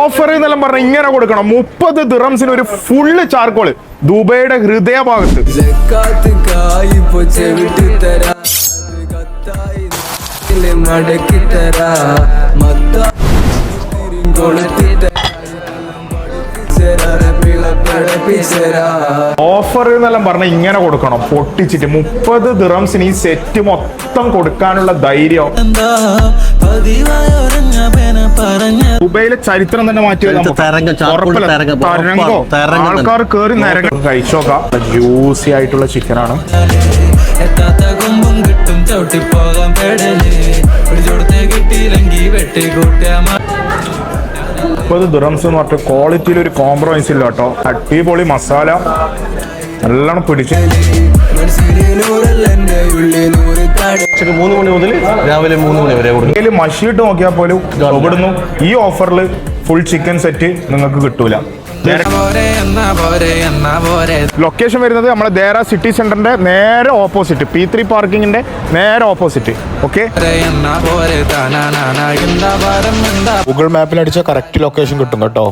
Offer എന്നെല്ലാം പറഞ്ഞ ഇങ്ങനെ കൊടുക്കണം. 30 ദിറംസിന് ഒരു ഫുള്ള് ചാർക്കോള് ദുബൈയുടെ ഹൃദയഭാഗത്ത്. ഓഫർ എന്നെല്ലാം പറഞ്ഞ ഇങ്ങനെ കൊടുക്കണം പൊട്ടിച്ചിട്ട്. 30 ദിറംസിന് ഈ സെറ്റ് മൊത്തം കൊടുക്കാനുള്ള ധൈര്യം ദുബൈയിലെ ചരിത്രം തന്നെ മാറ്റി. ആൾക്കാർ കേറി നിരങ്ങ കഴിച്ചോക്കാം. ജ്യൂസി ആയിട്ടുള്ള ചിക്കനാണ്. 30 ദിറംസ് എന്ന് പറഞ്ഞിട്ട് ക്വാളിറ്റിയിൽ ഒരു കോംപ്രമൈസ് ഇല്ല കേട്ടോ. അടിപൊളി മസാല നല്ലോണം പിടിച്ച്. 3 മണി മുതൽ രാവിലെ 3 മണി വരെ മഷിയിട്ട് നോക്കിയാൽ പോലും ഇവിടുന്ന് ഈ ഓഫറിൽ ഫുൾ ചിക്കൻ സെറ്റ് നിങ്ങൾക്ക് കിട്ടൂല. ലൊക്കേഷൻ വരുന്നത് നമ്മുടെ ദേറ സിറ്റി സെന്ററിന്റെ നേരെ ഓപ്പോസിറ്റ്, P3 പാർക്കിങ്ങിന്റെ നേരെ ഓപ്പോസിറ്റ്. ഓക്കെ, ഗൂഗിൾ മാപ്പിൽ അടിച്ച കറക്റ്റ് ലൊക്കേഷൻ കിട്ടും കേട്ടോ.